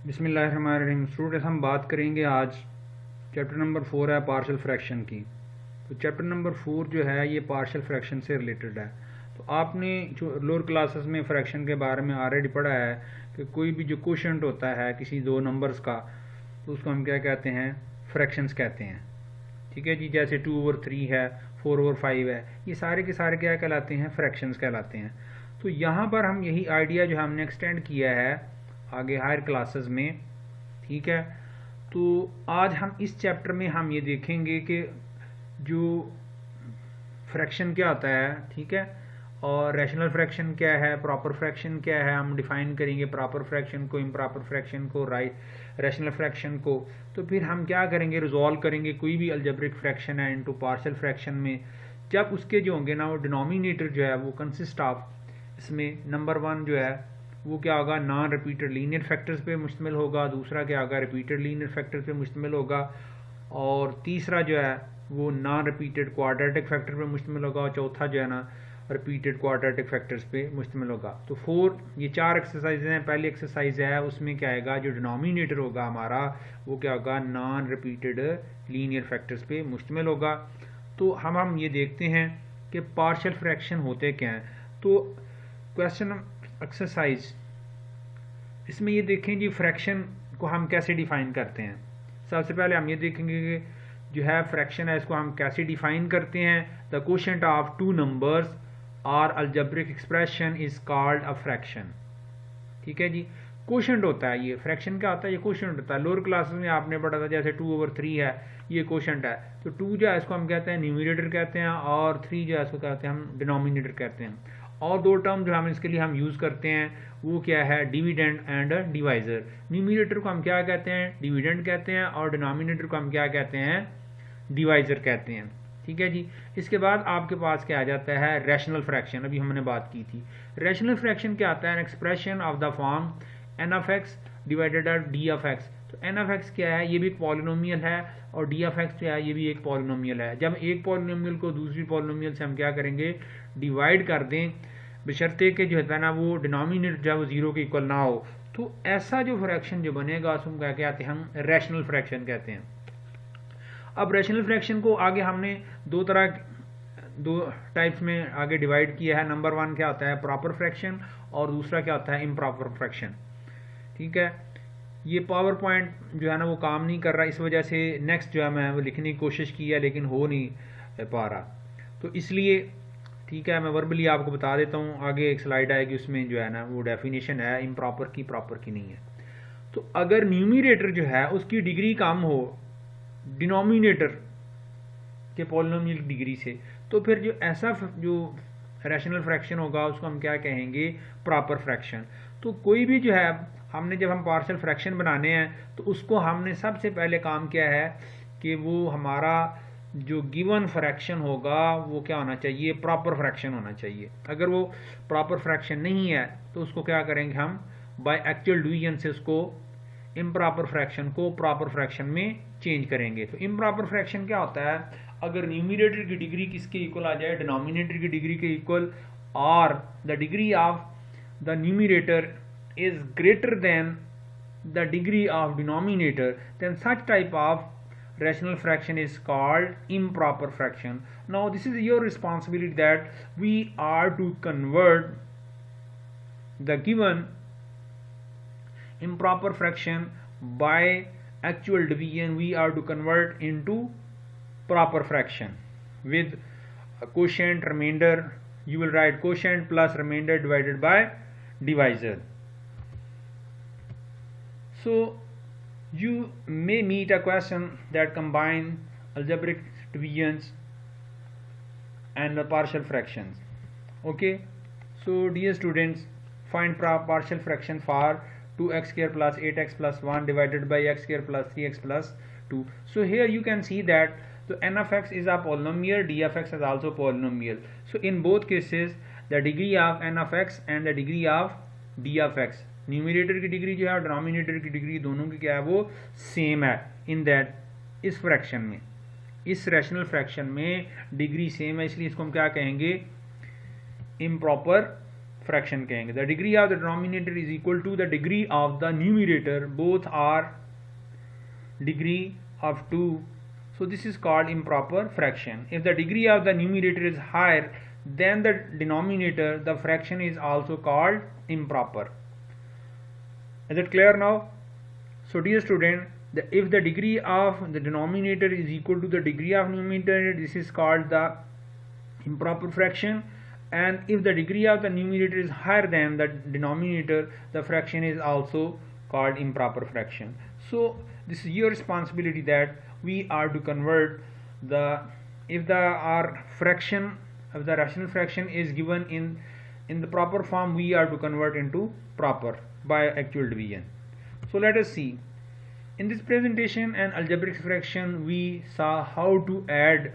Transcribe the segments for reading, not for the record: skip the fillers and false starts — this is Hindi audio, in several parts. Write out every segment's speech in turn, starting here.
बिस्मिल्लाहिर्रहमानिर्रहीम। स्टूडेंट्स, हम बात करेंगे आज चैप्टर नंबर 4 है पार्शियल फ्रैक्शन की। तो चैप्टर नंबर 4 जो है ये पार्शियल फ्रैक्शन से रिलेटेड है। तो आपने जो लोअर क्लासेस में फ्रैक्शन के बारे में ऑलरेडी पढ़ा है कि कोई भी जो कोशेंट होता है किसी दो नंबर्स का, तो उसको हम क्या कहते हैं, फ्रैक्शंस कहते हैं। ठीक है जी, जैसे 2/3 है, 4/5 है, ये सारे के सारे क्या कहलाते हैं, फ्रैक्शंस कहलाते हैं। तो यहाँ पर हम यही आइडिया जो हमने एक्सटेंड किया है आगे हायर क्लासेस में। ठीक है, तो आज हम इस चैप्टर में हम ये देखेंगे कि जो फ्रैक्शन क्या होता है, ठीक है, और रैशनल फ्रैक्शन क्या है, प्रॉपर फ्रैक्शन क्या है, हम डिफाइन करेंगे प्रॉपर फ्रैक्शन को, इम्प्रॉपर फ्रैक्शन को, रैशनल फ्रैक्शन को। तो फिर हम क्या करेंगे, रिजॉल्व करेंगे कोई भी अलजेब्रिक फ्रैक्शन है इनटू पार्शियल फ्रैक्शन में। जब उसके जो होंगे ना वो डिनोमिनेटर जो है वो कंसिस्ट ऑफ, इसमें नंबर 1 जो है वो क्या होगा, नॉन रिपीटेड लीनियर फैक्टर्स पे मुश्तमिल होगा, दूसरा क्या होगा, रिपीटेड लीनियर फैक्टर्स पे मुश्तमिल होगा, और तीसरा जो है वो नॉन रिपीटेड क्वाड्रेटिक फैक्टर पे मुश्तमिल होगा, और चौथा जो है ना रिपीटेड क्वाड्रेटिक फैक्टर्स पे मुश्तमिल होगा। तो 4 ये 4 एक्सरसाइज हैं। पहली एक्सरसाइज है उसमें क्या आएगा, जो डिनोमिनेटर होगा हमारा वो क्या होगा, नॉन रिपीटेड लीनियर फैक्टर्स पे मुश्तमिल होगा। तो हम ये देखते हैं कि पार्शियल फ्रैक्शन होते क्या हैं। तो क्वेश्चन एक्सरसाइज, इसमें ये देखें जी फ्रैक्शन को हम कैसे डिफाइन करते हैं। सबसे पहले हम ये देखेंगे कि जो है फ्रैक्शन है इसको हम कैसे डिफाइन करते हैं। The quotient of two numbers और algebraic expression is called a fraction. ठीक है जी, कोशेंट होता है ये, फ्रैक्शन क्या होता है, ये कोशेंट होता है। लोअर क्लासेस में आपने पढ़ा था जैसे 2/3 है, ये कोशेंट है। तो 2 जो है इसको हम कहते हैं न्यूमरेटर कहते हैं, और 3 जो है इसको कहते हैं हम डिनोमिनेटर कहते हैं। और दो टर्म जो हम इसके लिए हम यूज़ करते हैं वो क्या है, डिविडेंड एंड डिवाइजर। न्यूमरेटर को हम क्या कहते हैं, डिविडेंड कहते हैं, और डिनोमिनेटर को हम क्या कहते हैं, डिवाइजर कहते हैं। ठीक है जी, इसके बाद आपके पास क्या आ जाता है, रैशनल फ्रैक्शन। अभी हमने बात की थी। रैशनल फ्रैक्शन क्या आता है, expression of the form N of X divided by D of X. तो एन ऑफ एक्स क्या है, ये भी एक पॉलिनोमियल है, और डी ऑफ एक्स क्या है, ये भी एक पॉलिनोमियल है। जब एक पॉलिनोमियल को दूसरी पॉलिनोमियल से हम क्या करेंगे, डिवाइड कर दें, बशर्ते कि जो है ना वो डिनोमिनेटर जब वो 0 के इक्वल ना हो, तो ऐसा जो फ्रैक्शन जो बनेगा उसको क्या कहते हैं, हम रैशनल फ्रैक्शन कहते हैं। अब रैशनल फ्रैक्शन को आगे हमने दो टाइप्स में आगे डिवाइड किया है। नंबर 1 क्या होता है, प्रॉपर फ्रैक्शन, और दूसरा क्या होता है, इम्प्रॉपर फ्रैक्शन। ठीक है, ये पावर पॉइंट जो है ना वो काम नहीं कर रहा, इस वजह से नेक्स्ट जो है मैं वो लिखने की कोशिश की है लेकिन हो नहीं पा रहा, तो इसलिए ठीक है मैं वर्बली आपको बता देता हूँ। आगे एक स्लाइड आएगी उसमें जो है ना वो डेफिनेशन है इम्प्रॉपर की, प्रॉपर की नहीं है। तो अगर न्यूमरेटर जो है उसकी डिग्री कम हो डिनोमिनेटर के पॉलिनोमियल डिग्री से, तो फिर जो ऐसा जो रैशनल फ्रैक्शन होगा उसको हम क्या कहेंगे, प्रॉपर फ्रैक्शन। तो कोई भी जो है हमने जब हम पार्शियल फ्रैक्शन बनाने हैं तो उसको हमने सबसे पहले काम किया है कि वो हमारा जो गिवन फ्रैक्शन होगा वो क्या होना चाहिए, प्रॉपर फ्रैक्शन होना चाहिए। अगर वो प्रॉपर फ्रैक्शन नहीं है तो उसको क्या करेंगे, हम बाय एक्चुअल डिवीजन से उसको इम्प्रॉपर फ्रैक्शन को प्रॉपर फ्रैक्शन में चेंज करेंगे। तो इम्प्रॉपर फ्रैक्शन क्या होता है, अगर न्यूमरेटर की डिग्री किसके इक्वल आ जाए, डिनोमिनेटर की डिग्री के इक्वल, और the degree of the numerator is greater than the degree of denominator, then such type of rational fraction is called improper fraction. Now this is your responsibility that we are to convert the given improper fraction by actual division, we are to convert into proper fraction with quotient remainder. You will write quotient plus remainder divided by divisor. So you may meet a question that combine algebraic divisions and the partial fractions. Okay, so dear students, find partial fraction for 2x square plus 8x plus 1 divided by x square plus 3x plus 2. So here you can see that the n of x is a polynomial, d of x is also polynomial. So in both cases the degree of n of x and the degree of d of x, numerator की डिग्री जो है और डिनोमिनेटर की डिग्री दोनों की क्या है, वो सेम है। इन दैट, इस फ्रैक्शन में, इस रैशनल फ्रैक्शन में डिग्री सेम है, इसलिए इसको हम क्या कहेंगे, इम्प्रॉपर fraction कहेंगे. The degree of the denominator is equal to the degree of the numerator. Both are degree of 2. So this is called improper fraction. If the degree of the numerator is higher than the denominator, the fraction is also called improper. Is it clear now? So dear student, if the degree of the denominator is equal to the degree of numerator, this is called the improper fraction. And if the degree of the numerator is higher than the denominator, the fraction is also called improper fraction. So this is your responsibility that we are to convert if the rational fraction is given in the proper form, we are to convert into proper by actual division. So let us see. In this presentation and algebraic fraction, we saw how to add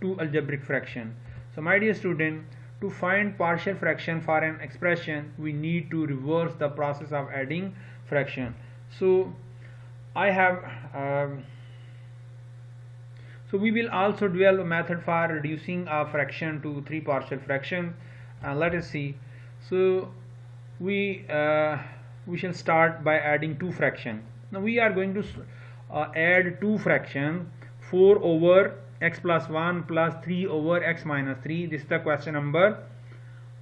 two algebraic fraction. So my dear student, to find partial fraction for an expression, we need to reverse the process of adding fraction. So I have so we will also develop a method for reducing a fraction to three partial fractions. Let us see. So we shall start by adding two fractions. Now we are going to add two fractions, 4 over x plus 1 plus 3 over x minus 3. This is the question number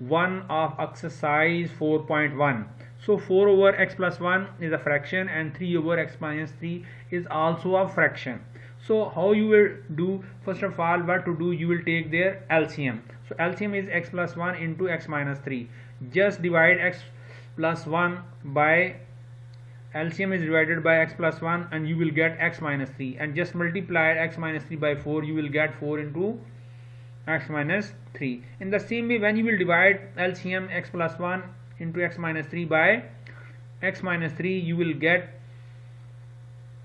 1 of exercise 4.1. So 4 over x plus 1 is a fraction and 3 over x minus 3 is also a fraction. So how you will do? First of all, what to do? You will take their LCM. So LCM is x plus 1 into x minus 3. Just divide x plus 1 by LCM is divided by x plus 1 and you will get x minus 3, and just multiply x minus 3 by 4, you will get 4 into x minus 3. In the same way, when you will divide LCM x plus 1 into x minus 3 by x minus 3, you will get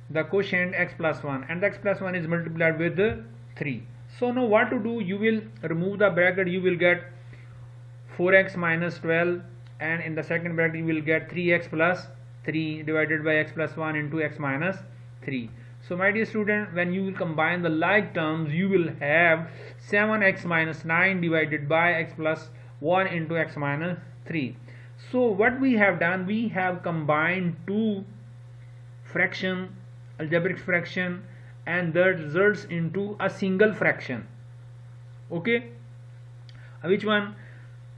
the quotient x plus 1, and the x plus 1 is multiplied with 3. So now what to do? You will remove the bracket, you will get 4x minus 12, and in the second bracket you will get 3x plus 3 divided by x plus 1 into x minus 3. So my dear student, when you will combine the like terms, you will have 7x minus 9 divided by x plus 1 into x minus 3. So what we have done, we have combined two fraction, algebraic fraction, and that results into a single fraction. Okay, which one?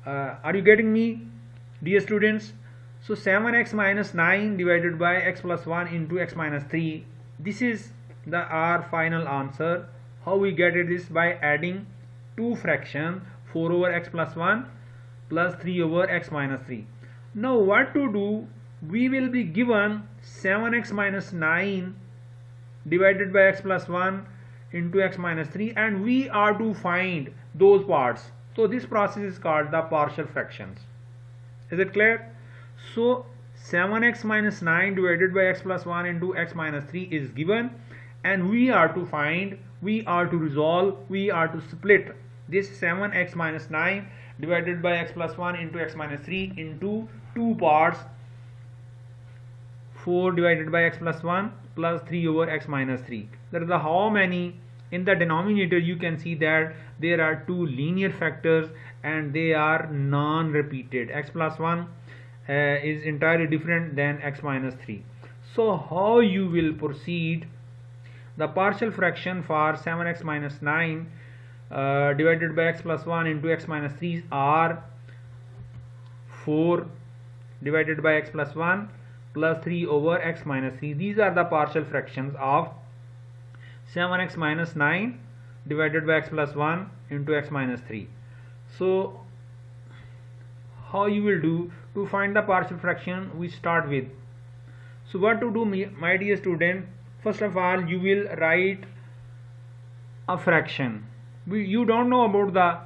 Are you getting me, dear students? So 7x minus 9 divided by x plus 1 into x minus 3, this is our final answer. How we get it is by adding two fractions, 4 over x plus 1 plus 3 over x minus 3. Now what to do? We will be given 7x minus 9 divided by x plus 1 into x minus 3, and we are to find those parts. So this process is called the partial fractions. Is it clear? So 7x minus 9 divided by x plus 1 into x minus 3 is given, and we are to find, we are to resolve, we are to split this 7x minus 9 divided by x plus 1 into x minus 3 into two parts, 4 divided by x plus 1 plus 3 over x minus 3. There are the how many? In the denominator you can see that there are two linear factors and they are non-repeated. X plus 1 is entirely different than x minus 3. So how you will proceed? The partial fraction for 7x minus 9 divided by x plus 1 into x minus 3 are 4 divided by x plus 1 plus 3 over x minus 3. These are the partial fractions of 7x minus 9 divided by x plus 1 into x minus 3. So how you will do? To find the partial fraction, we start with, so what to do, my dear student? First of all, you will write a fraction. You don't know about the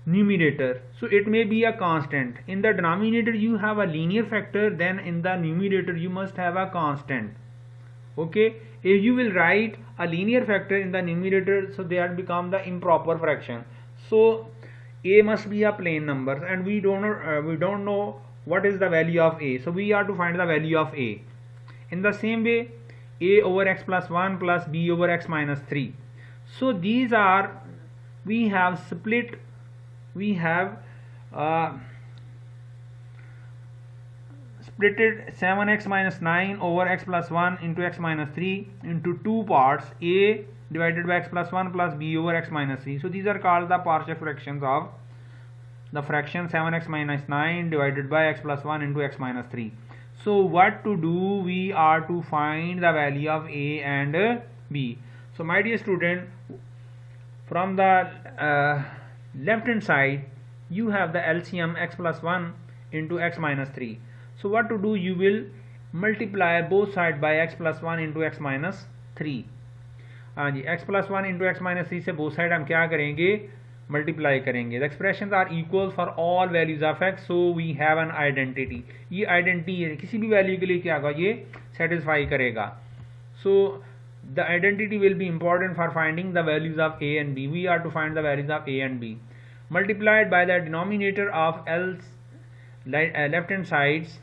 numerator, so it may be a constant. In the denominator you have a linear factor, then in the numerator you must have a constant. Okay, if you will write a linear factor in the numerator, so that become the improper fraction. So a must be a plain number, and we don't know what is the value of a, so we are to find the value of a. In the same way, a over x plus 1 plus b over x minus 3. So these are, we have split, we have splitted 7x minus 9 over x plus 1 into x minus 3 into two parts, a divided by x plus 1 plus b over x minus 3. So these are called the partial fractions of the fraction 7x minus 9 divided by x plus 1 into x minus 3. So what to do? We are to find the value of a and b. So my dear student, from the left hand side you have the LCM x plus 1 into x minus 3. So what to do? You will multiply both sides by x plus 1 into x minus 3. हाँ जी, x plus 1 into x minus 3 से बोथ साइड हम क्या करेंगे? मल्टीप्लाई करेंगे. The expressions are equal for all values of x, so we have an identity. ये आइडेंटिटी है, किसी भी वैल्यू के लिए क्या होगा? ये सेटिस्फाई करेगा. So the identity will be important for finding the values of a and b. We are to find the values of a and b multiplied by the denominator of L left hand sides.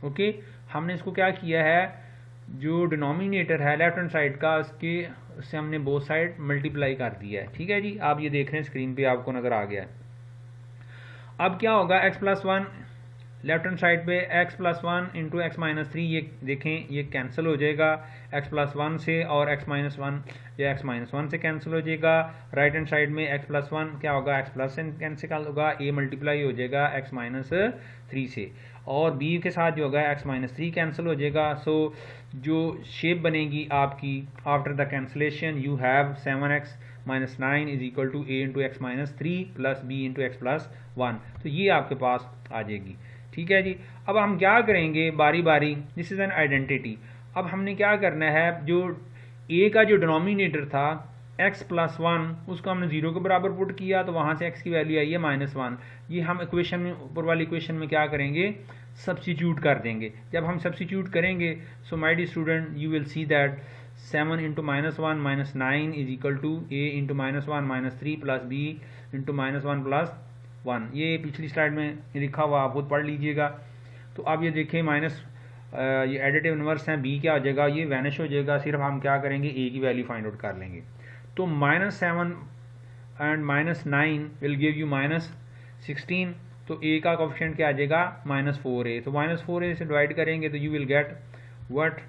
ओके, हमने इसको क्या किया है? जो डिनोमिनेटर है लेफ्ट हैंड साइड का, उससे हमने बोथ साइड मल्टीप्लाई कर दिया है. ठीक है जी, आप ये देख रहे हैं स्क्रीन पे, आपको नजर आ गया है. अब क्या होगा? x plus 1 left hand side पे x plus 1 into X minus 3, ये देखें ये कैंसिल हो जाएगा x प्लस 1 से, और x माइनस 1 या x माइनस 1 से कैंसिल हो जाएगा. राइट हैंड साइड में x प्लस 1 क्या होगा? x प्लस कैंसिल होगा, a मल्टीप्लाई हो जाएगा x माइनस 3 से, और b के साथ जो होगा x माइनस 3 कैंसिल हो जाएगा. सो जो शेप बनेगी आपकी after the cancellation, you have 7x minus 9 is equal to a into X minus 3 plus b into X plus 1. तो ये आपके पास आ जाएगी. ठीक है जी. अब हम क्या करेंगे बारी बारी? This is an identity. अब हमने क्या करना है? जो a का जो डिनोमिनेटर था x प्लस 1, उसको हमने 0 के बराबर पुट किया, तो वहाँ से x की वैल्यू आई है -1. ये हम इक्वेशन में, ऊपर वाली इक्वेशन में क्या करेंगे? सब्स्टिट्यूट कर देंगे. जब हम सब्स्टिट्यूट करेंगे, so my dear student, you will see that 7 into -1 minus 9 is equal to a into -1 minus 3 plus b into -1 plus 1. ये पिछली स्लाइड में लिखा हुआ, आप खुद पढ़ लीजिएगा. तो अब ये देखें माइनस, ये एडिटिव इनवर्स है, b क्या हो जाएगा? ये वैनिश हो जाएगा. सिर्फ हम क्या करेंगे? a की वैल्यू फाइंड आउट कर लेंगे. तो -7 एंड -9 विल गिव यू -16. तो a का कोफिशिएंट क्या आ जाएगा? -4a. तो -4a से डिवाइड करेंगे तो यू विल गेट व्हाट?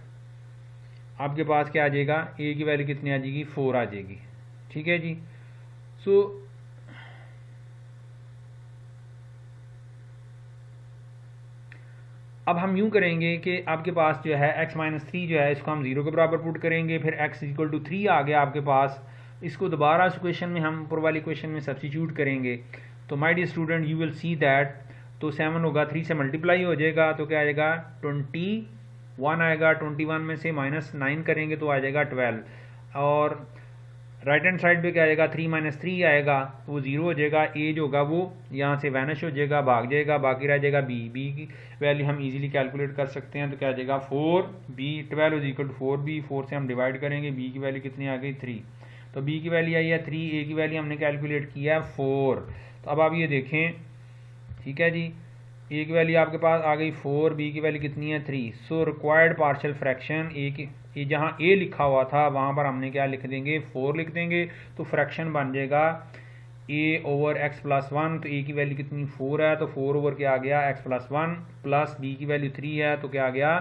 आपके पास क्या आ जाएगा? a की वैल्यू कितनी आ जाएगी? 4 आ जाएगी. ठीक है जी. सो अब हम यूं करेंगे कि आपके पास जो है x माइनस 3 जो है, इसको हम 0 के बराबर पुट करेंगे. फिर x इक्वल टू 3 आ गया आपके पास. इसको दोबारा इस इक्वेशन में हम ऊपर वाली इक्वेशन में सब्स्टिट्यूट करेंगे. तो my dear student, you will see that, तो 7 होगा, 3 से मल्टीप्लाई हो जाएगा, तो क्या आ जाएगा? 21 आएगा. 21 में से -9 करेंगे तो आ जाएगा 12. और राइट हैंड साइड पे क्या आएगा? 3 माइनस 3 आएगा, तो वो 0 हो जाएगा. a जो होगा वो यहाँ से वैनिश हो जाएगा, भाग जाएगा, बाकी रह जाएगा b. b की वैल्यू हम इजीली कैलकुलेट कर सकते हैं. तो क्या आ जाएगा? 4b. 12 is equal to 4b. 4 से हम डिवाइड करेंगे, b की वैल्यू कितनी आ गई? 3. तो b की वैल्यू आई है 3, a की वैल्यू हमने कैलकुलेट किया है 4. तो अब आप ये देखें, ठीक है जी, a की वैल्यू आपके पास आ गई 4, b की वैल्यू कितनी है? 3. So required partial fraction a की, ये जहाँ a लिखा हुआ था वहाँ पर हमने क्या लिख देंगे? 4 लिख देंगे. तो फ्रैक्शन बन जाएगा a ओवर x प्लस 1. तो a की वैल्यू कितनी? 4 है, तो 4 ओवर क्या आ गया? x प्लस 1 प्लस b की वैल्यू 3 है, तो क्या आ गया?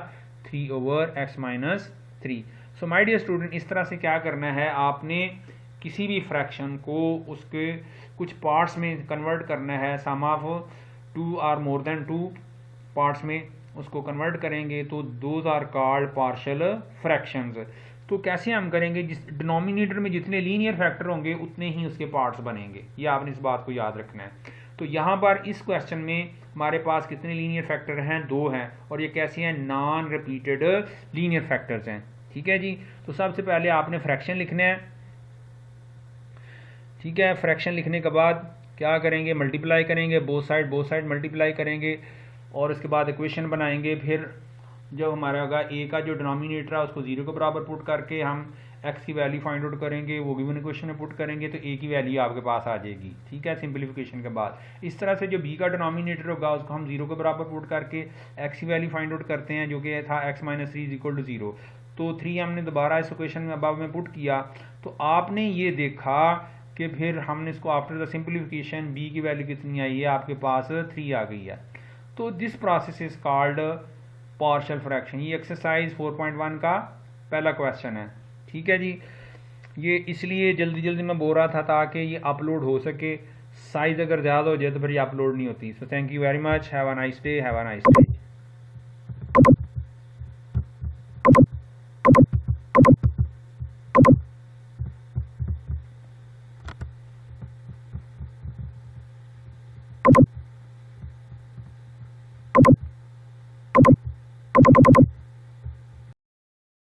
3 over x minus 3. So my dear student, इस तरह से क्या करना है? आपने किसी भी फ्रैक्शन को उसके कुछ पार्ट्स में कन्वर्ट करना है. सम ऑफ 2 और मोर देन 2 पार्ट्स में उसको कन्वर्ट करेंगे, तो those are called partial fractions. तो कैसे हम करेंगे? जिस डिनोमिनेटर में जितने लीनियर फैक्टर होंगे उतने ही उसके पार्ट्स बनेंगे. ये आपने इस बात को याद रखना है. तो यहाँ पर इस क्वेश्चन में हमारे पास कितने लीनियर फैक्टर हैं? 2 हैं. और ये कैसे हैं? नॉन रिपीटेड लीनियर फैक्टर्स हैं. ठीक है जी. तो सबसे पहले आपने फ्रैक्शन लिखना है. ठीक है, फ्रैक्शन लिखने के बाद क्या करेंगे? मल्टीप्लाई करेंगे बोथ साइड मल्टीप्लाई करेंगे, और उसके बाद इक्वेशन बनाएंगे. फिर जब हमारा होगा a का जो डिनोमिनेटर है उसको 0 के बराबर पुट करके हम x की वैल्यू फाइंड आउट करेंगे, वो गिवन इक्वेशन में पुट करेंगे, तो a की वैल्यू आपके पास आ जाएगी. ठीक है, सिंप्लीफिकेशन के बाद. इस तरह से जो b का डिनोमिनेटर होगा उसको हम 0 के बराबर पुट करके x की वैल्यू फाइंड आउट करते हैं, जो कि था x minus 3 is equal to 0. तो 3 हमने दोबारा इस इक्वेशन में अब में पुट किया. तो आपने ये देखा कि फिर हमने इसको आफ्टर द सिंप्लीफिकेशन b की वैल्यू कितनी आई है? आपके पास 3 आ गई है. तो this process is called partial fraction. ये एक्सरसाइज 4.1 का पहला क्वेश्चन है। ठीक है जी, ये इसलिए जल्दी जल्दी मैं बोल रहा था ताकि ये अपलोड हो सके। साइज़ अगर ज़्यादा हो जाए तो फिर ये अपलोड नहीं होती। So thank you very much, have a nice day, have a nice day.